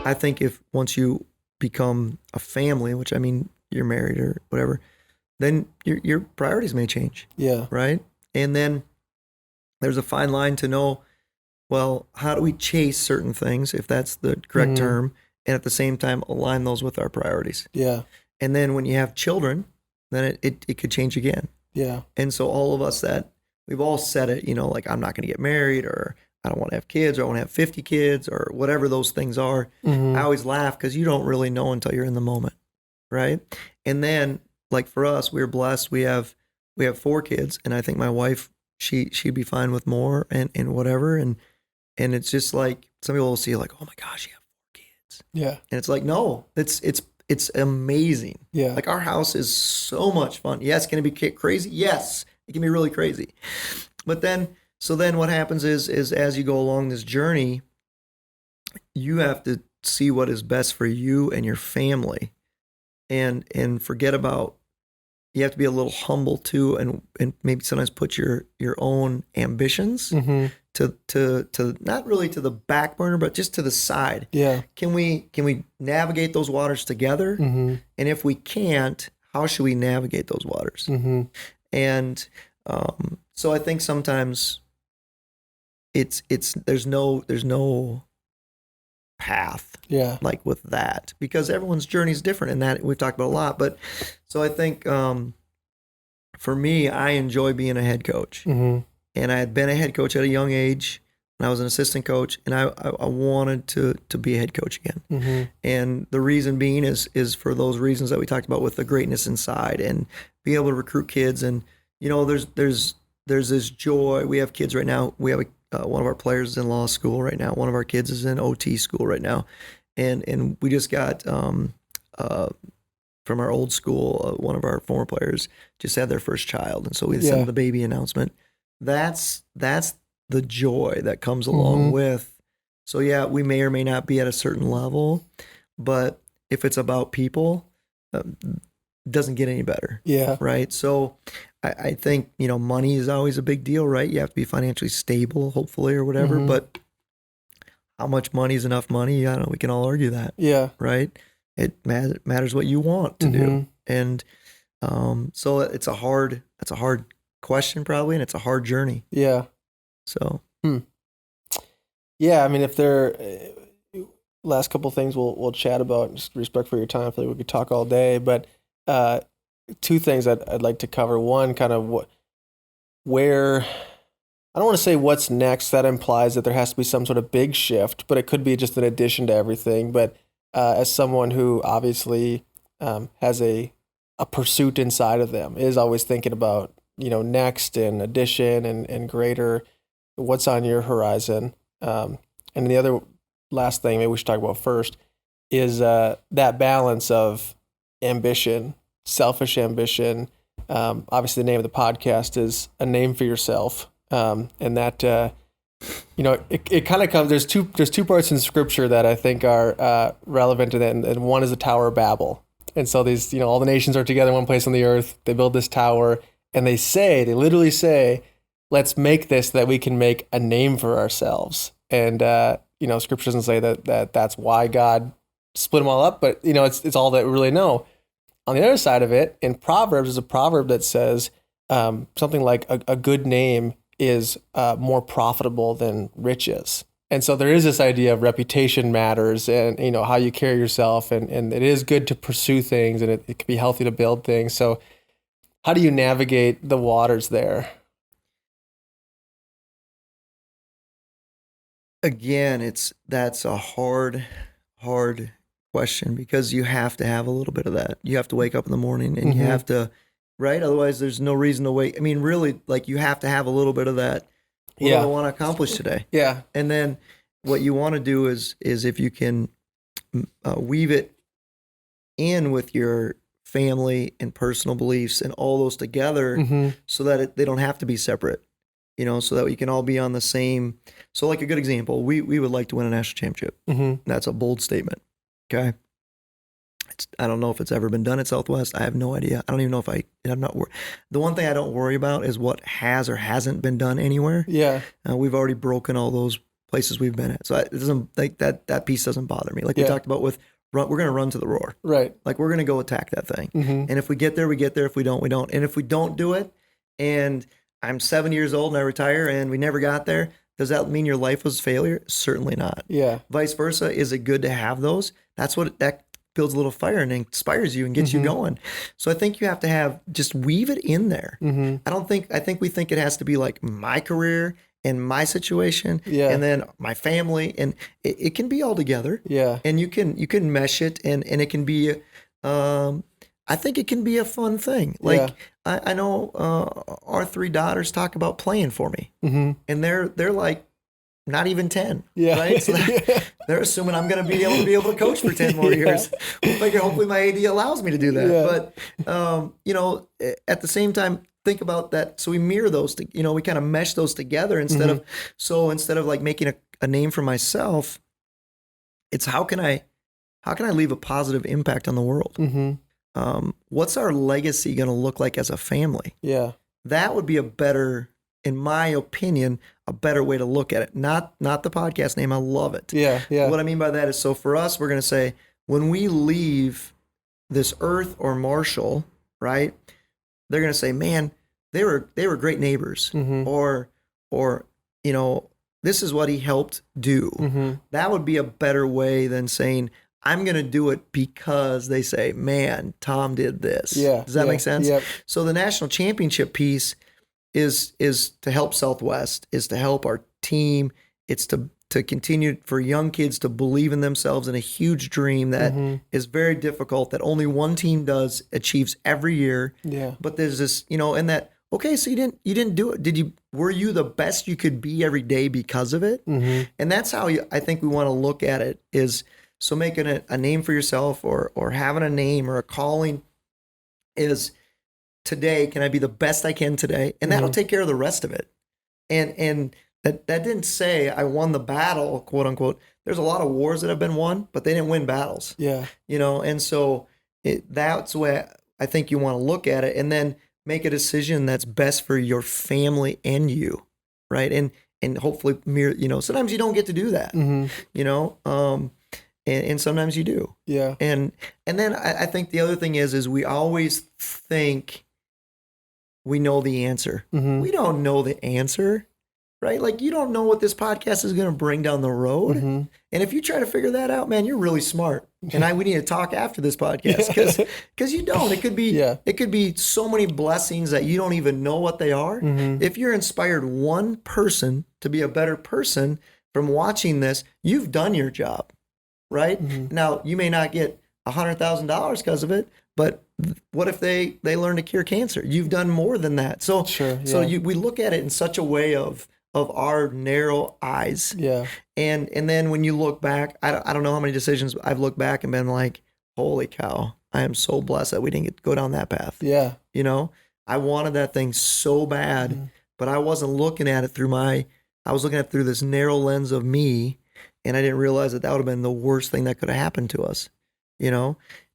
I think if once you become a family, which I mean, you're married or whatever, then your priorities may change. Yeah. Right. And then there's a fine line to know, well, how do we chase certain things, if that's the correct term, and at the same time align those with our priorities? Yeah. And then when you have children, then it could change again. Yeah. And so all of us that we've all said it, like I'm not going to get married, or I don't want to have kids, or I want to have 50 kids, or whatever those things are. I always laugh because you don't really know until you're in the moment. Right. And then like for us, we're blessed. We have 4 kids, and I think my wife, she'd be fine with more and whatever. And it's just like some people will see like, oh my gosh, you have 4 kids. Yeah. And it's like, no, it's amazing. Yeah. Like our house is so much fun. Yes, can it be crazy? Yes, it can be really crazy. But then what happens is as you go along this journey, you have to see what is best for you and your family, and forget about, you have to be a little humble too, and maybe sometimes put your own ambitions to not really to the back burner, but just to the side. Yeah. Can we navigate those waters together? And if we can't, how should we navigate those waters? And so I think sometimes it's there's no path. Yeah. Like with that, because everyone's journey is different, and that we've talked about a lot. But so I think for me, I enjoy being a head coach, and I had been a head coach at a young age, and I was an assistant coach, and I wanted to be a head coach again. And the reason being is for those reasons that we talked about, with the greatness inside and being able to recruit kids. And there's this joy. We have kids right now. We have one of our players is in law school right now. One of our kids is in OT school right now. And we just got from our old school, one of our former players just had their first child, and so we sent the baby announcement. That's the joy that comes along with. So yeah, we may or may not be at a certain level, but if it's about people, it doesn't get any better. Yeah. Right. So I think money is always a big deal, right? You have to be financially stable, hopefully, or whatever. But how much money is enough money? I don't know. We can all argue that. Yeah. Right. It matters what you want to do. And so it's a hard question probably, and it's a hard journey. Yeah. So. Yeah. I mean, if last couple things we'll chat about, just respect for your time. I feel like we could talk all day, but 2 things I'd like to cover. One, kind of where, I don't want to say what's next. That implies that there has to be some sort of big shift, but it could be just an addition to everything. But as someone who obviously has a pursuit inside of them, is always thinking about, next and addition and greater, what's on your horizon. And the other last thing maybe we should talk about first is that balance of ambition, selfish ambition. Obviously, the name of the podcast is A Name for Yourself. And that, it kind of comes, there's two parts in scripture that I think are relevant to that. And one is the Tower of Babel. And so these, all the nations are together in one place on the earth. They build this tower, and they literally say, let's make this so that we can make a name for ourselves. And, scripture doesn't say that's why God split them all up, but it's all that we really know. On the other side of it, in Proverbs, there's a proverb that says something like a good name is more profitable than riches. And so there is this idea of reputation matters, and how you carry yourself, and it is good to pursue things, and it can be healthy to build things. So how do you navigate the waters there? Again, that's a hard question, because you have to have a little bit of that. You have to wake up in the morning, and you have to, right? Otherwise, there's no reason to wait. I mean, really, like, you have to have a little bit of that. What do I want to accomplish today? Yeah. And then what you want to do is if you can weave it in with your family and personal beliefs and all those together, so that they don't have to be separate. So that we can all be on the same. So, like, a good example, we would like to win a national championship. That's a bold statement. Okay. I don't know if it's ever been done at Southwest. I have no idea. I don't even know if I'm not worried. The one thing I don't worry about is what has or hasn't been done anywhere. Yeah. We've already broken all those places we've been at. So it doesn't like that piece doesn't bother me. Like we talked about with run, we're going to run to the roar. Right. Like we're going to go attack that thing. And if we get there, we get there. If we don't, we don't. And if we don't do it, and I'm 7 years old and I retire and we never got there, does that mean your life was a failure? Certainly not. Yeah. Vice versa. Is it good to have those? That builds a little fire and inspires you and gets you going. So I think you have to have, just weave it in there. I think we think it has to be like my career and my situation and then my family, and it can be all together. Yeah. And you can mesh it, and it can be, I think it can be a fun thing. Like I know our 3 daughters talk about playing for me, and they're like not even 10, right? So they're assuming I'm going to be able to coach for 10 more years. We'll figure hopefully my AD allows me to do that. But you know, at the same time, think about that. So we mirror those, we kind of mesh those together instead of like making a name for myself. It's how can I leave a positive impact on the world? What's our legacy going to look like as a family? Yeah, that would be a better, in my opinion, a better way to look at it. Not the podcast name. I love it. Yeah. What I mean by that is, so for us, we're going to say when we leave this earth or Marshall, right? They're going to say, man, they were great neighbors, or this is what he helped do. That would be a better way than saying, I'm going to do it because they say, man, Tom did this. Yeah. Does that make sense? Yep. So the national championship piece is to help Southwest, is to help our team. It's to continue for young kids to believe in themselves in a huge dream that is very difficult, that only one team achieves every year. Yeah. But there's this, and that, okay, so you didn't do it. Were you the best you could be every day because of it? And that's how I think we want to look at it, is so making a name for yourself or having a name or a calling is, today, can I be the best I can today? And that'll take care of the rest of it. And that didn't say I won the battle, quote unquote. There's a lot of wars that have been won, but they didn't win battles. Yeah. And so that's the way I think you want to look at it, and then make a decision that's best for your family and you, right? And hopefully mirror, sometimes you don't get to do that, and sometimes you do. Yeah. And then I think the other thing is we always think we know the answer. We don't know the answer, right? Like, you don't know what this podcast is going to bring down the road. And if you try to figure that out, man, you're really smart. And we need to talk after this podcast, because you don't. It could be so many blessings that you don't even know what they are. If you're inspired one person to be a better person from watching this, you've done your job, right? Now, you may not get $100,000 because of it, but what if they learn to cure cancer? You've done more than that. So we look at it in such a way of our narrow eyes. Yeah. And then when you look back, I don't know how many decisions I've looked back and been like, holy cow, I am so blessed that we didn't get to go down that path. Yeah. I wanted that thing so bad, but I wasn't looking at it I was looking at it through this narrow lens of me, and I didn't realize that would have been the worst thing that could have happened to us,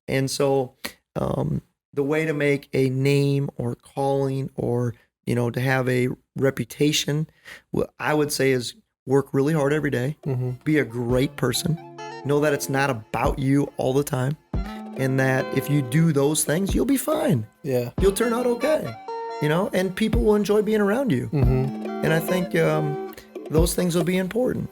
And so the way to make a name or calling or, to have a reputation, what I would say is work really hard every day, be a great person, know that it's not about you all the time, and that if you do those things, you'll be fine. Yeah. You'll turn out okay, and people will enjoy being around you. And I think those things will be important.